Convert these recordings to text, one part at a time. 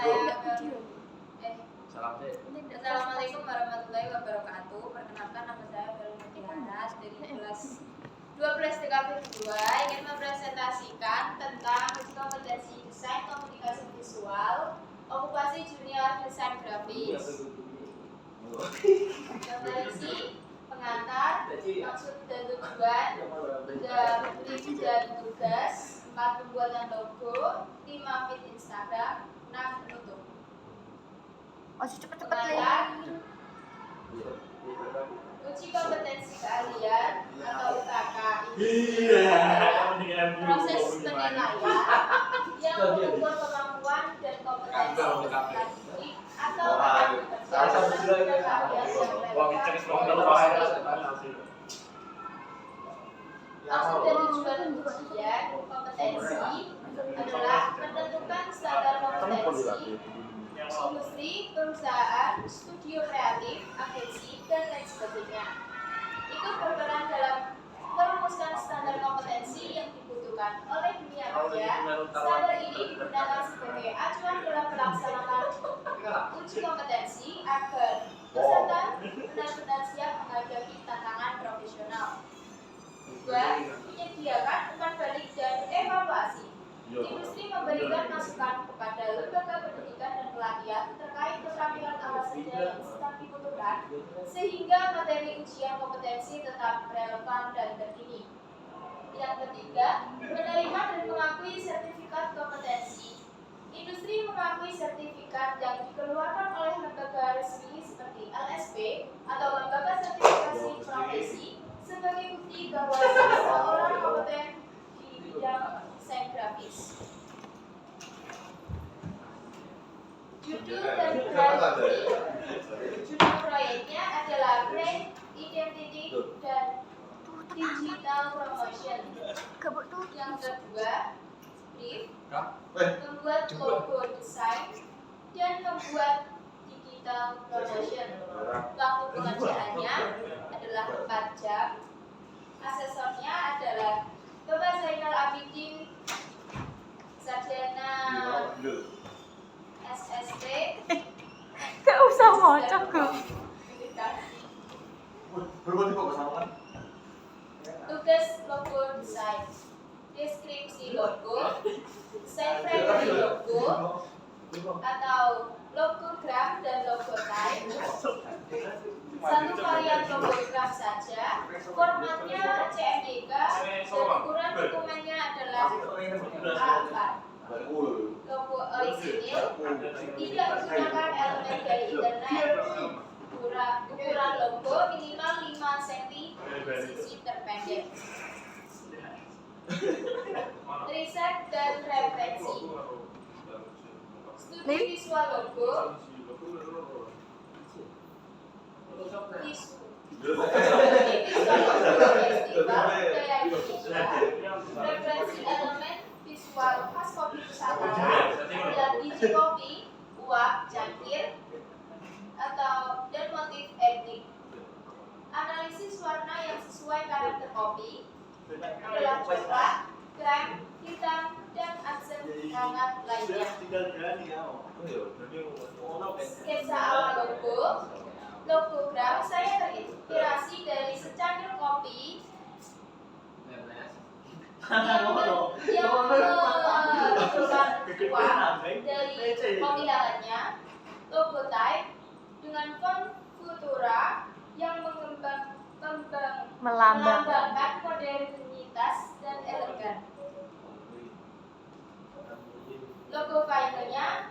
Assalamualaikum warahmatullahi wabarakatuh. Perkenalkan, nama saya Belma Tiara dari kelas 12 TKP 2 ingin mempresentasikan tentang kompetensi desain komunikasi visual okupasi junior desain grafis. Kompetensi pengantar, maksud dan tujuan, 3 brief dan tugas, 4 pembuatan logo, 5 feed Instagram, 6 penutup. Cepet-cepet Pengantar, uji kompetensi keahlian atau UKK ini proses penilaian yang mengukur kemampuan dan kompetensi akademik atau keahlian yang relevan. Maksud dan tujuan ujian kompetensi adalah menentukan standar kompetensi industri, perusahaan, studio kreatif, agensi, dan lain sebagainya. Ikut berperan dalam merumuskan standar kompetensi yang dibutuhkan oleh dunia kerja. Standar ini digunakan sebagai acuan dalam pelaksanaan uji kompetensi agar peserta benar-benar siap menghadapi tantangan profesional. 2. Menyediakan umpan balik dan evaluasi. Industri memberikan masukan kepada lembaga pendidikan dan pelatihan terkait keterampilan apa saja yang sedang dibutuhkan, sehingga materi ujian kompetensi tetap relevan dan terkini. Yang ketiga, menerima dan mengakui sertifikat kompetensi. Industri mengakui sertifikat yang dikeluarkan oleh lembaga resmi seperti LSP atau lembaga sertifikasi profesi sebagai bukti bahwa seseorang kompeten di bidang desain grafis. Judul dan grafik. Judul proyeknya adalah Brand Identity dan Digital Promotion. Yang kedua, brief, membuat logo desain dan membuat digital promotion. Waktu pengerjaannya adalah 4 jam. Asesornya adalah Bapak Zainal Abidin, sarjana SST. Gak usah ngocok gue. Tugas logo desain, deskripsi logo, desain primary logo atau logograf dan logotype. Satu varian logograf saja, formatnya CMYK dan ukuran dokumennya adalah A4. Logo orisinil, tidak menggunakan elemen dari internet. Ukuran logo minimal 5 cm, sisi terpendek. Riset dan referensi. Studi visual logo. Referensi elemen visual khas kopi Nusantara adalah biji kopi, uap, cangkir, atau dan motif etnik. Analisis warna yang sesuai karakter kopi adalah coklat, krem, hitam, dan aksen hangat lainnya. Sketsa awal logo. Logograf saya terinspirasi dari secangkir kopi yang menentukan uang dari kopi halannya. Logotype dengan font Futura yang melambangkan modernitas dan elegan. Logo finalnya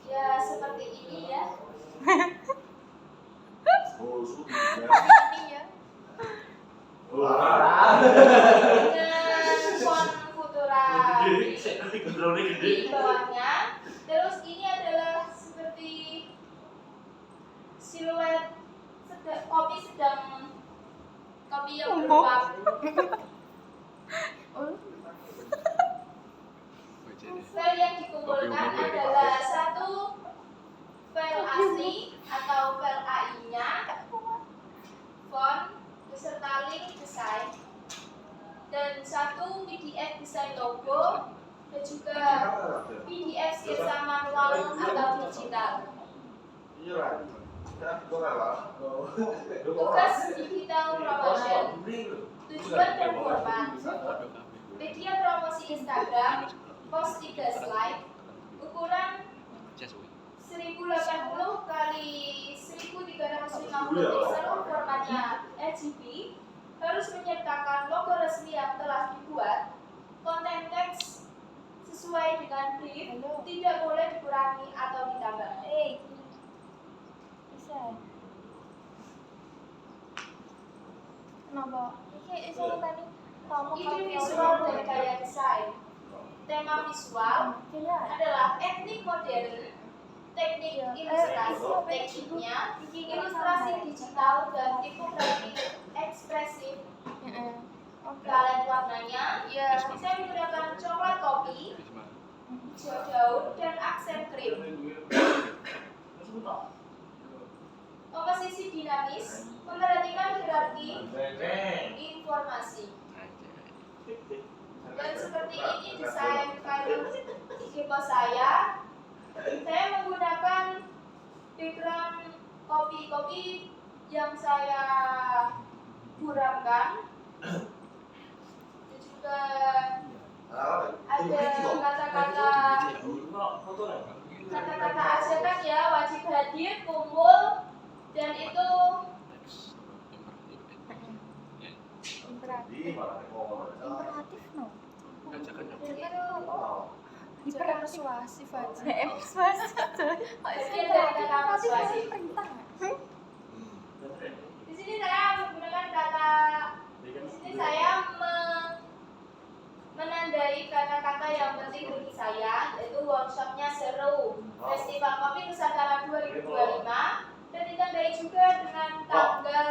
ya seperti ini ya. Ini ya. Dengan font Futura di bawahnya. Terus ini adalah seperti siluet kopi yang beruap. File yang dikumpulkan adalah 1 file asli atau file AI-nya, font beserta link desain, dan 1 PDF desain logo dan juga PDF sketsa manual atau digital. Tugas digital promotion, tujuan dan format. Media promosi Instagram, post 3 slide, ukuran 1080 kali 1350 pixel, formatnya RGB, harus menyertakan logo resmi yang telah dibuat, konten teks sesuai dengan brief, tidak boleh dikurangi atau ditambah. Bisa. Kenapa? Ini iso tadi kamu Ide visual dan gaya desain. Tema visual adalah etnik modern, teknik ilustrasi, tekniknya ilustrasi digital dan tipografi ekspresif. Palet warnanya, saya menggunakan coklat kopi, hijau daun, dan aksen krim. Komposisi dinamis, memperhatikan hierarki informasi. Dan seperti ini desain file IG post saya. Saya menggunakan background kopi yang saya buramkan. Juga ada kata-kata ajakan ya, wajib hadir, kumpul, dan itu imperatif no. Persuasif aja. Persuasif. bagian dari kata persuasif. Perintah. Di sini saya menggunakan kata, di sini saya menandai kata-kata yang penting bagi saya, yaitu workshopnya seru, Festival Kopi Nusantara 2025, dan ditandai juga dengan tanggal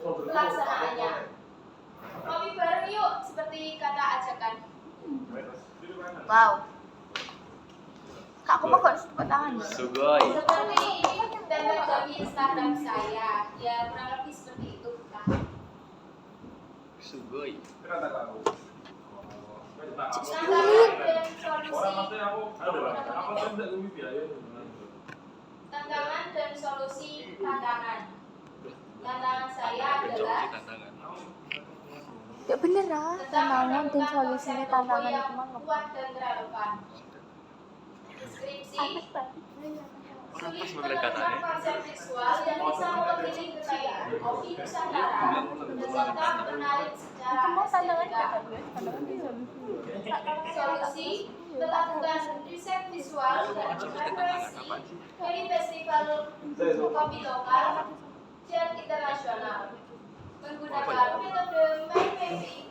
pelaksanaannya. Kopi bareng yuk, seperti kata ajakan. Wow. Kak, aku mau harus tepuk tangan. Sugoi. Seperti ini tanda dari Instagram saya, ya kurang lebih seperti itu. Sugoi. Tantangan dan solusi tantangan. Tantangan saya adalah Ya bener lah, tantangan dan solusinya tantangan yang itu mah kuat dan relevan. Deskripsi sulit menemukan konsep visual yang bisa mewakili kekayaan kopi Nusantara serta menarik secara estetika. Solusi melakukan riset visual dan referensi dari festival kopi lokal dan internasional, menggunakan metode mind mapping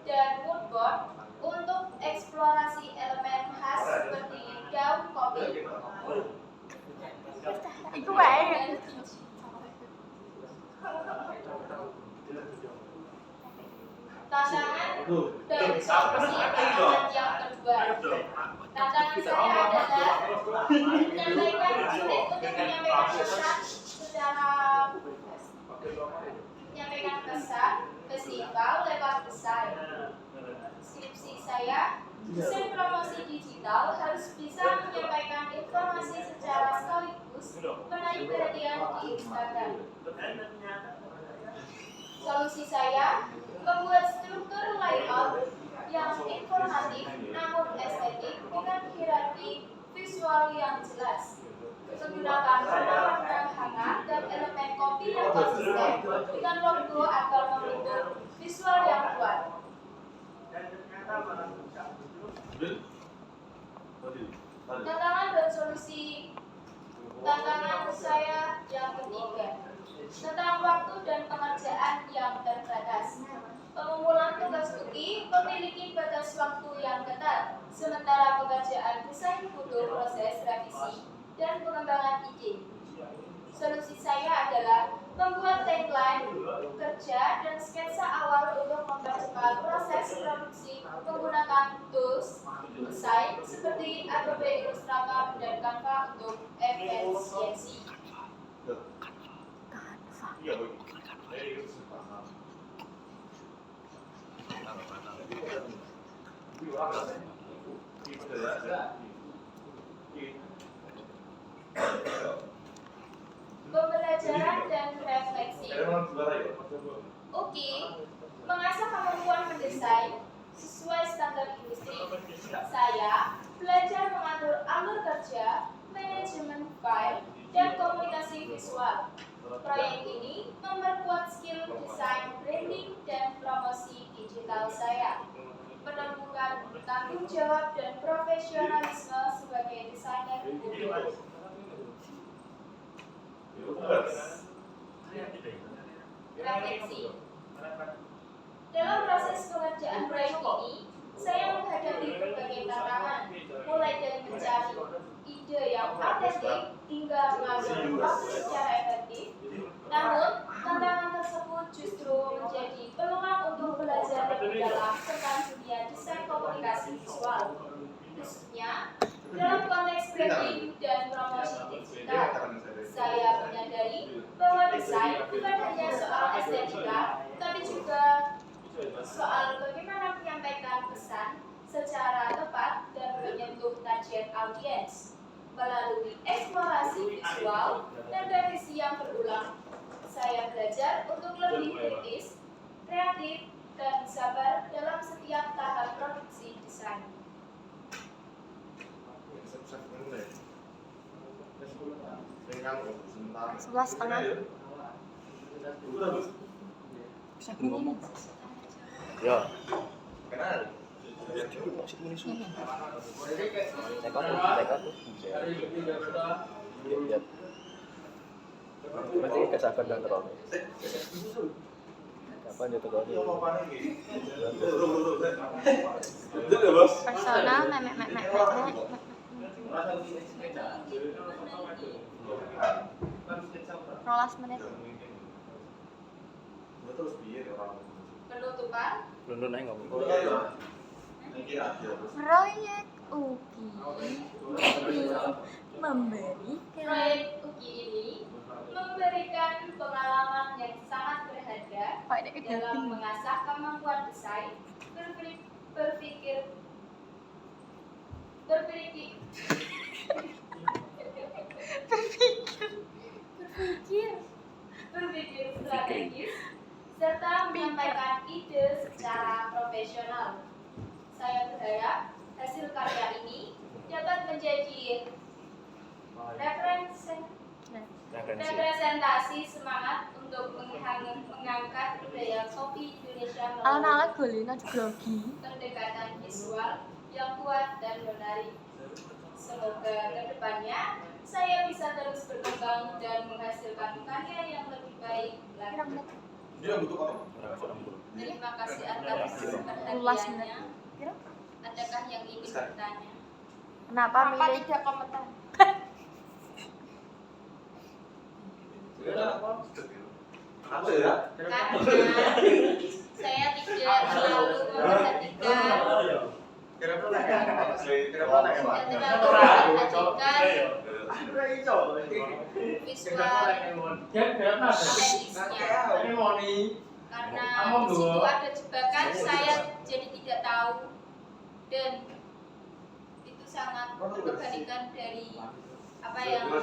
dan mood board untuk eksplorasi elemen khas seperti daun kopi. Iku wae. Tantangan dan solusi tantangan yang kedua. Tantangan saya adalah menyampaikan sulit untuk menyampaikan pesan secara menyampaikan pesan festival lewat desain. Skripsi saya, desain promosi digital harus bisa menyampaikan informasi secara sekaligus menarik perhatian di Instagram. Solusi saya, membuat struktur layout yang informatif namun estetik dengan hierarki visual yang jelas. Menggunakan warna-warna hangat dan elemen kopi yang konsisten dengan logo agar membentuk visual yang kuat. Tantangan dan solusi tantangan saya yang ketiga tentang waktu dan pekerjaan yang terbatas. Pengumpulan tugas tuki memiliki batas waktu yang ketat, sementara pekerjaan desain butuh proses revisi dan pengembangan ide. Solusi saya adalah membuat tagline, kerja, dan sketsa awal untuk mempercepat proses produksi menggunakan tools desain seperti Adobe Illustrator dan Canva untuk efisiensi. Pembelajaran dan refleksi. Oke, mengasah kemampuan mendesain sesuai standar industri. Saya belajar mengatur alur kerja, manajemen file, dan komunikasi visual. Proyek ini memperkuat skill desain, branding, dan promosi digital saya. Menemukan tanggung jawab dan profesionalisme sebagai desainer publik. Refleksi. Dalam proses pengerjaan proyek ini, saya menghadapi berbagai tantangan, mulai dari mencari ide yang autentik hingga mengatur waktu secara efektif. Namun, tantangan tersebut justru menjadi peluang untuk belajar lebih dalam tentang dunia desain komunikasi visual, khususnya dalam konteks branding dan promosi digital. Saya menyadari bahwa desain bukan hanya soal estetika, tapi juga soal bagaimana menyampaikan pesan secara tepat dan menyentuh target audiens melalui eksplorasi visual dan revisi yang berulang. Saya belajar untuk lebih kritis, kreatif, dan sabar dalam setiap tahap produksi desain. Sebelas setengah. Ya. Berarti kesabaran dan terlalu. Kapan dia terlalu? Personal, rolas menit. Penutupan. Belum naik ngomong. Proyek UGI memberi Proyek UGI ini memberikan pengalaman yang sangat berharga dalam mengasah kemampuan desain, berpikir strategis, serta menyampaikan ide secara profesional. Saya berharap hasil karya ini dapat menjadi representasi semangat untuk mengangkat budaya kopi Indonesia anak-anak golina grogi. pendekatan visual yang kuat dan menarik. Semoga kedepannya saya bisa terus berkembang dan menghasilkan karya yang lebih baik lagi. Terima kasih atas perhatiannya. Adakah yang ingin bertanya? Kenapa milih? tidak kompeten? Karena saya tidak terlalu memperhatikan visual estetisnya. Karena di situ ada jebakan, saya jadi tidak tahu, dan itu sangat berbandingkan dari apa yang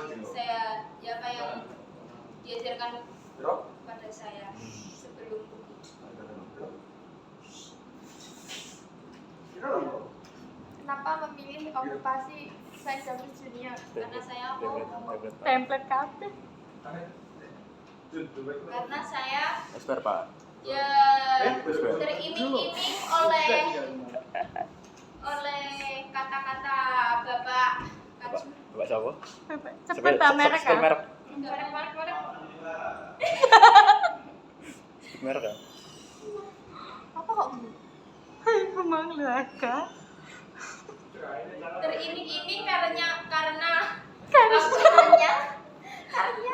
diajarkan pada saya sebelum Kenapa memilih okupasi desain grafis junior? karena saya mau Template kabeh. karena saya Esper Pak. ya teriming-iming oleh kata-kata Bapak Kacung. Bapak siapa? Cepet ta merek kan? Merek. Merek. Merek kan? Apa kok? Memang laga. Teriming-iming karena Karena.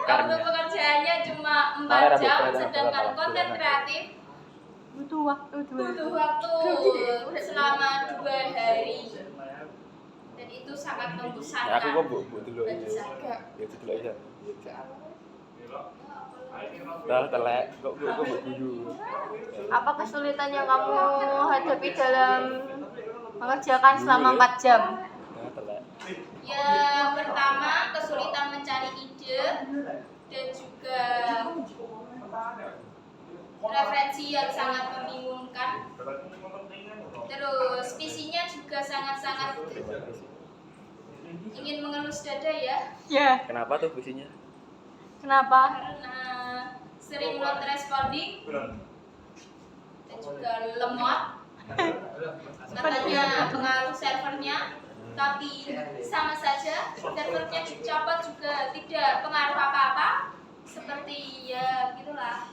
waktu pekerjaannya cuma 4 jam, sedangkan konten kreatif Butuh waktu butuh waktu selama 2 hari, dan itu sangat Ya aku membosankan kok bu dulu bagi aja. saya. Ya dulu aja. Dah telek kok bu dulu. Apa kesulitan yang kamu hadapi dalam Mengerjakan selama 4 jam. Nah, telek. Yang pertama, kesulitan mencari ide dan juga referensi yang sangat membingungkan. Terus visinya juga sangat-sangat ingin mengelus dada ya, Ya. Kenapa tuh visinya? Kenapa? karena sering not responding dan juga lemot. Katanya pengaruh servernya, tapi sama saja servernya dicopot juga tidak pengaruh apa-apa, seperti ya gitulah.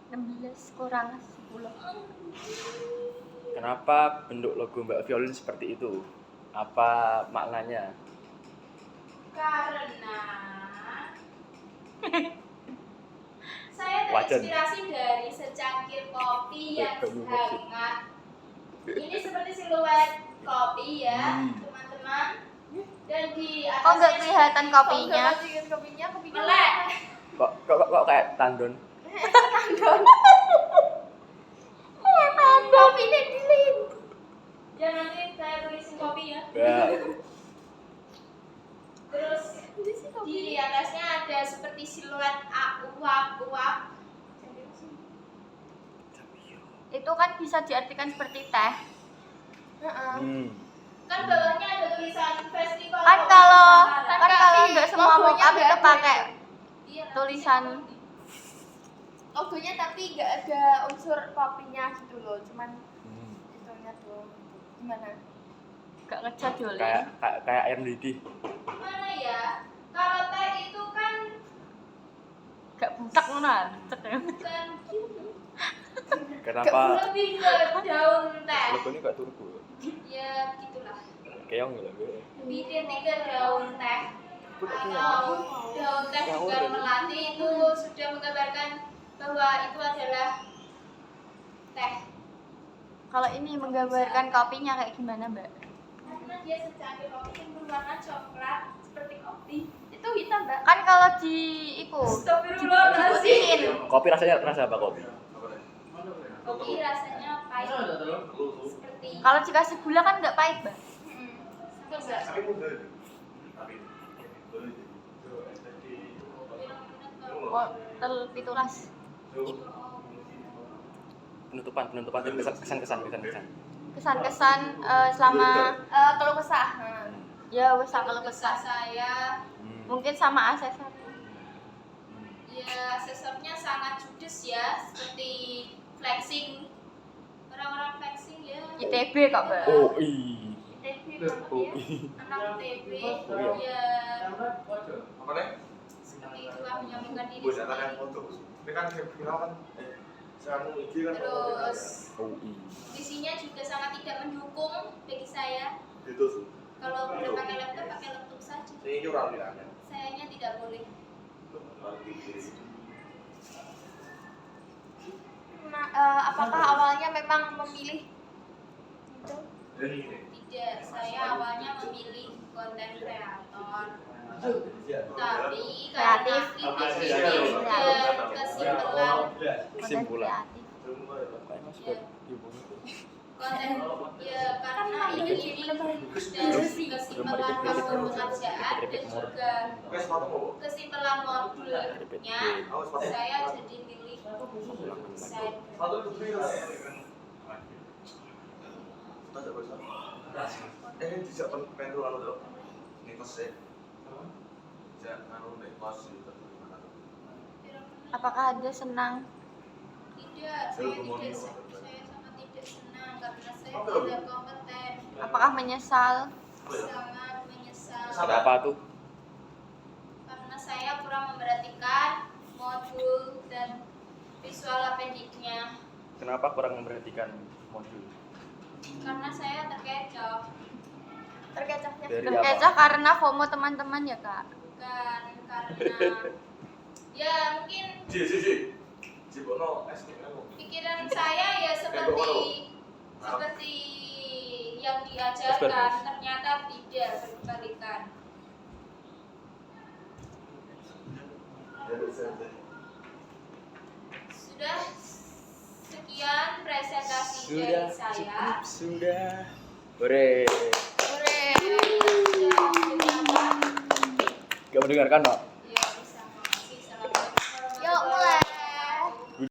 16 kurang 10. Kenapa bentuk logo Mbak Violin seperti itu? Apa maknanya? Karena saya Wajan. terinspirasi dari secangkir kopi yang hangat. Ini seperti siluet kopi ya, teman-teman. Dan di Kok nggak atasnya kelihatan kopinya? Kopinya melek. Kok kayak tandon? Kopi ini dilin. Ya nanti saya tulisin kopi ya. Ya. Terus di atasnya ada seperti siluet uap-uap. Itu kan bisa diartikan seperti teh. Kan bawahnya ada tulisan festival. Kan kopi kalau Nusantara. nggak semua logonya mock up nggak itu ada. pakai Iya, tulisan. Logonya tapi nggak ada unsur kopinya gitu loh, cuman itunya tuh gimana? Gak ngecat Jolin. Kayak air mendidih. Mana ya? Kalau teh itu kan Gak butak ngono. Cek ya. bukan gitu. Kenapa Lebih ke daun teh. logonya kayak turbo? Ya gitulah. Keong gitu. Identik ke daun teh. Atau daun teh juga melati itu sudah menggambarkan bahwa itu adalah teh. Kalau ini menggambarkan kopinya kayak gimana, Mbak? Karena dia secangkir kopi yang berwarna coklat seperti kopi. Itu hitam, Mbak. Kan kalau di iku Astagfirullahaladzim. diputusin. Kopi rasanya rasa apa kopi? Kopi rasanya pahit. Seperti Kalau dikasih gula kan nggak pahit, Mbak. Coba. Oh, pitulas. Penutupan kesan-kesan. Kesan-kesan selama Keluh kesah. ya wes kalau Kesah kesah. saya, Mungkin sama asesor. ya asesornya sangat judes ya, seperti flexing. Orang-orang flexing ya. ITB kok, Mbak. Oh iya. ITB banget ya. Anak ITB Oh, iya. ya seperti itulah menyampaikan diri sendiri. Ini kan viral kan. Sekarang IG kan. Terus Oh iya. visinya juga sangat tidak mendukung bagi saya. Gitu sih. Kalau udah pakai laptop saja. Ini curang bilangnya. Sayangnya tidak boleh. Nah, apakah awalnya memang memilih itu? Tidak, saya awalnya memilih konten kreator. Tapi karena ini sudah kesimpulan Kesimpulan. Kreatif. Kayak Mas buat hubungan. konten ya karena ini sudah kesimpulan waktu pengerjaan dan juga kesimpulan modulnya, saya jadi milih desain. Ini bisa pentul anu dong. Nikos sih. Bisa anu nikos itu gimana tuh? Apakah Anda senang? Tidak, saya sangat tidak senang karena saya tidak kompeten. Apakah menyesal? Sangat menyesal Kenapa tuh? karena saya kurang memperhatikan modul dan visual appendix-nya. Kenapa kurang memperhatikan modul? Karena saya terkecoh, Terkecohnya. Dari Terkecoh apa? karena FOMO teman-teman ya, Kak. bukan karena ya mungkin Si Bono es krimnya mau. pikiran saya ya seperti yang diajarkan, ternyata tidak, berbalikan. Sudah sekian Sekian presentasi Sudah, dari saya. cukup, sudah. Hore. Hore. Sudah mendengarkan? Gak mendengarkan, Nok?